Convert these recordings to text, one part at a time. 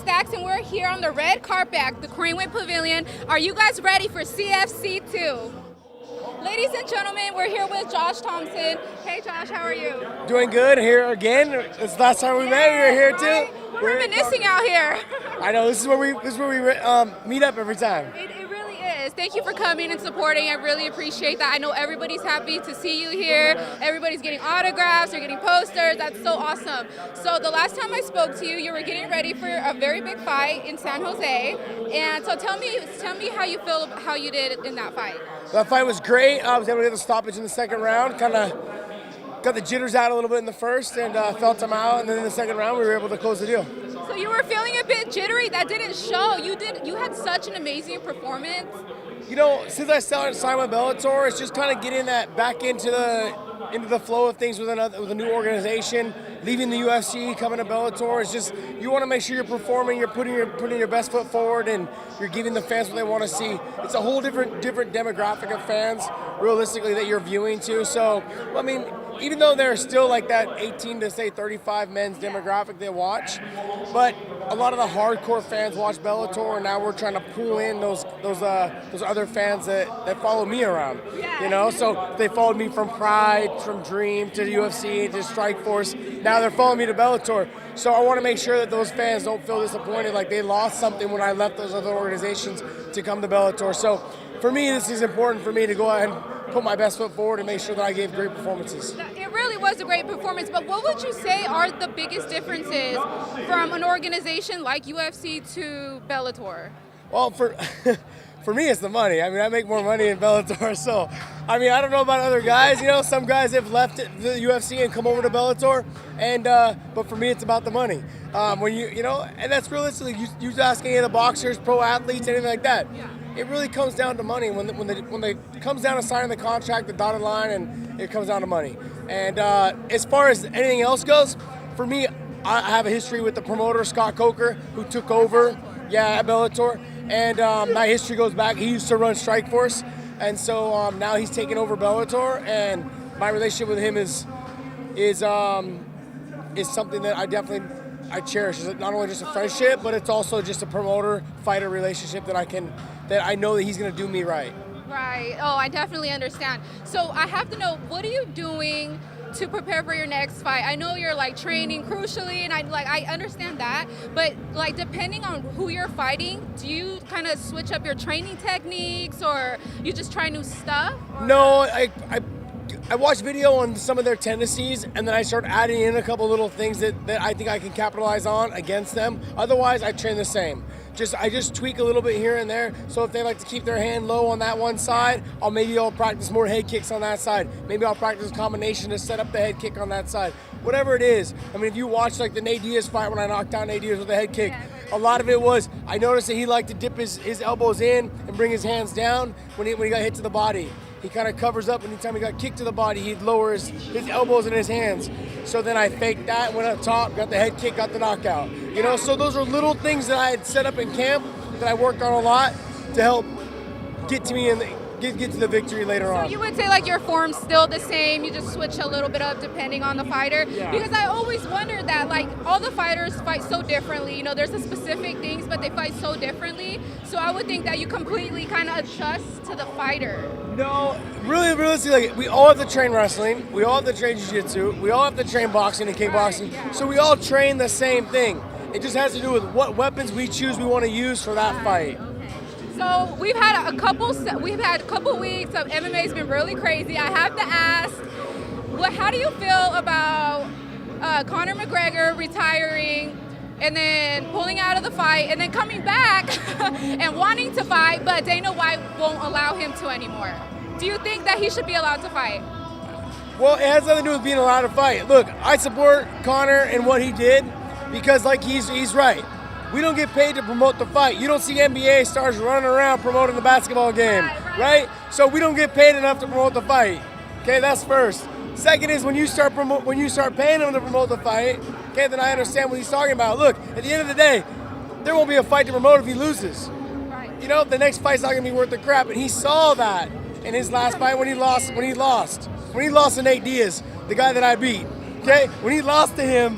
Stackkz, and we're here on the red carpet at the Craneway Pavillion. Are you guys ready for CFC2? Ladies and gentlemen, we're here with Josh Thomson. Hey Josh, how are you? Doing good, here again. It's the last time we met, we were here right? too. We're reminiscing out here. I know, this is where we meet up every time. It really is. Thank you for coming and supporting. I really appreciate that. I know everybody's happy to see you here. Everybody's getting autographs, they're getting posters. That's so awesome. So the last time I spoke to you, you were getting ready for a very big fight in San Jose. And so tell me how you feel about how you did in that fight. That fight was great. I was able to get the stoppage in the second round. Kind of got the jitters out a little bit in the first and felt them out. And then in the second round, we were able to close the deal. So you were feeling a bit jittery. That didn't show. You had such an amazing performance. You know, since I signed with Bellator, it's just kind of getting that back into the flow of things with a new organization. Leaving the UFC, coming to Bellator, it's just you want to make sure you're performing, you're putting your best foot forward, and you're giving the fans what they want to see. It's a whole different demographic of fans, realistically, that you're viewing to. So, I mean, even though they're still like that 18 to say 35 men's demographic they watch, but a lot of the hardcore fans watch Bellator, and now we're trying to pull in those other fans that follow me around. Yeah. You know, so they followed me from Pride, from Dream to UFC to Strikeforce. Now they're following me to Bellator. So I want to make sure that those fans don't feel disappointed, like they lost something when I left those other organizations to come to Bellator. So for me, this is important for me to go ahead and put my best foot forward and make sure that I gave great performances. It really was a great performance, but what would you say are the biggest differences from an organization like UFC to Bellator? Well, for me, it's the money. I mean, I make more money in Bellator, so I mean, I don't know about other guys. You know, some guys have left the UFC and come over to Bellator, and but for me, it's about the money. When you know, and that's realistically, you ask any of the boxers, pro athletes, anything like that. Yeah. It really comes down to money. When it comes down to signing the contract, the dotted line, and it comes down to money. And as far as anything else goes, for me, I have a history with the promoter Scott Coker, who took over, at Bellator. And my history goes back. He used to run Strikeforce, and so now he's taken over Bellator. And my relationship with him is something that I cherish. It's not only just a friendship, but it's also just a promoter-fighter relationship that I know that he's going to do me right. Right. Oh, I definitely understand. So I have to know, what are you doing to prepare for your next fight? I know you're like training crucially, and I understand that, but like depending on who you're fighting, do you kind of switch up your training techniques, or you just try new stuff? Or? No, I watch video on some of their tendencies, and then I start adding in a couple little things that I think I can capitalize on against them. Otherwise, I train the same. I just tweak a little bit here and there. So if they like to keep their hand low on that one side, I'll practice more head kicks on that side. Maybe I'll practice a combination to set up the head kick on that side. Whatever it is. I mean, if you watch like the Nate Diaz fight when I knocked down Nate Diaz with a head kick, a lot of it was I noticed that he liked to dip his elbows in and bring his hands down when he got hit to the body. He kind of covers up. Anytime he got kicked to the body, he'd lower his elbows and his hands. So then I faked that, went up top, got the head kick, got the knockout. You know, so those are little things that I had set up in camp that I worked on a lot to help get to me and get to the victory later on. So you would say like your form's still the same, you just switch a little bit up depending on the fighter? Yeah. Because I always wonder that like all the fighters fight so differently. You know, there's the specific things, but they fight so differently. So I would think that you completely kind of adjust to the fighter. No, really, realistically, we all have to train wrestling, we all have to train jiu-jitsu, we all have to train boxing and kickboxing, so we all train the same thing. It just has to do with what weapons we choose we want to use for that fight. So we've had a couple weeks of MMA's been really crazy. I have to ask, how do you feel about Conor McGregor retiring and then pulling out of the fight and then coming back and wanting to fight, but Dana White won't allow him to anymore? Do you think that he should be allowed to fight? Well, it has nothing to do with being allowed to fight. Look, I support Conor and what he did because, like, he's right. We don't get paid to promote the fight. You don't see NBA stars running around promoting the basketball game, right? So we don't get paid enough to promote the fight. Okay, that's first. Second is when you start paying him to promote the fight, okay, then I understand what he's talking about. Look, at the end of the day, there won't be a fight to promote if he loses. Right. You know, the next fight's not gonna be worth the crap, and he saw that in his last fight when he lost to Nate Diaz, the guy that I beat. Okay, when he lost to him,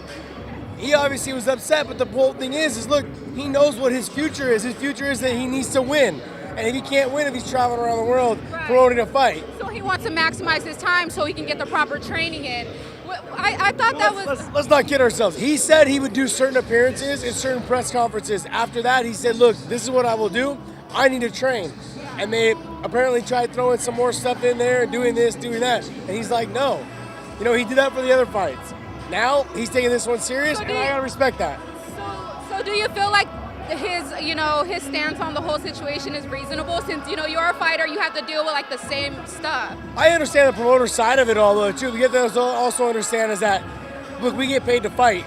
he obviously was upset, but the whole thing is look, he knows what his future is. His future is that he needs to win. And if he can't win, if he's traveling around the world promoting a fight. So he wants to maximize his time so he can get the proper training in. I thought that was... Let's not kid ourselves. He said he would do certain appearances and certain press conferences. After that, he said, look, this is what I will do. I need to train. And they apparently tried throwing some more stuff in there and doing this, doing that. And he's like, no. You know, he did that for the other fights. Now he's taking this one serious, and I gotta respect that. So do you feel like his stance on the whole situation is reasonable? Since you're a fighter, you have to deal with like the same stuff. I understand the promoter side of it all, though, too. We have to also understand is that, look, we get paid to fight.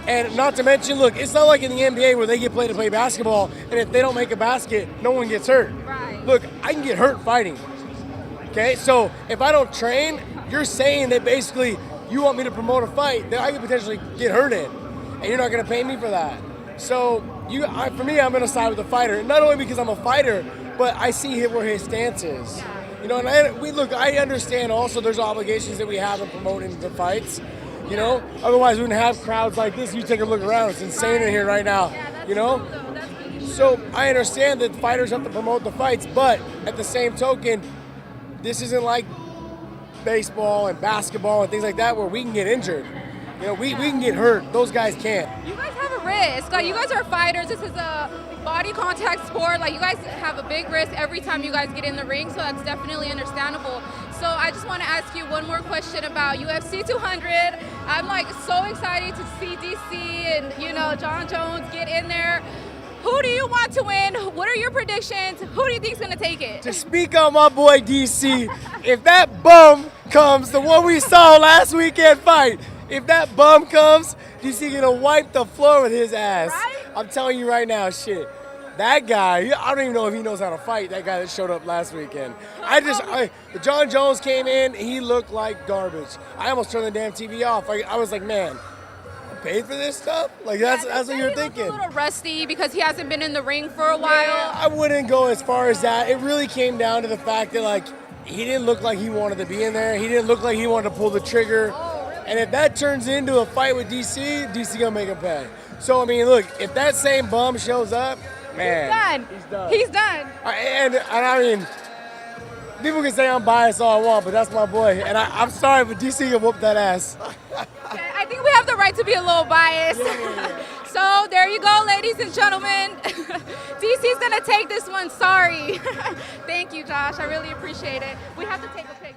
And not to mention, look, it's not like in the NBA where they get paid to play basketball, and if they don't make a basket, no one gets hurt. Right. Look, I can get hurt fighting. Okay, so if I don't train, you're saying that basically you want me to promote a fight that I could potentially get hurt in, and you're not going to pay me for that. So for me, I'm going to side with the fighter, not only because I'm a fighter, but I see where his stance is. You know, and I understand also there's obligations that we have in promoting the fights. You know, otherwise we wouldn't have crowds like this. You take a look around; it's insane in here right now. You know, so I understand that fighters have to promote the fights, but at the same token, this isn't like baseball and basketball and things like that where we can get injured. You know, we can get hurt. Those guys can't. You guys have a risk. Like, you guys are fighters. This is a body contact sport. Like, you guys have a big risk every time you guys get in the ring, so that's definitely understandable. So I just want to ask you one more question about UFC 200. I'm like so excited to see DC and John Jones get in there. Who do you want to win? What are your predictions? Who do you think's gonna take it? To speak on my boy DC, if that bum comes, the one we saw last weekend fight, if that bum comes, DC gonna wipe the floor with his ass. Right? I'm telling you right now, shit. That guy, I don't even know if he knows how to fight, that guy that showed up last weekend. John Jones came in, he looked like garbage. I almost turned the damn TV off. I was like, man, I paid for this stuff? Like, that's what you're thinking. He looked a little rusty because he hasn't been in the ring for a while. Yeah, I wouldn't go as far as that. It really came down to the fact that, like, he didn't look like he wanted to be in there. He didn't look like he wanted to pull the trigger. Oh, really? And if that turns into a fight with DC gonna make him pay. So, I mean, look, if that same bum shows up, man, he's done. He's done. And I mean, people can say I'm biased all I want, but that's my boy. And I'm sorry, but DC can whoop that ass. Okay, I think we have the right to be a little biased. Yeah. So there you go, ladies and gentlemen. DC's gonna take this one. Sorry. Thank you, Josh. I really appreciate it. We have to take a picture.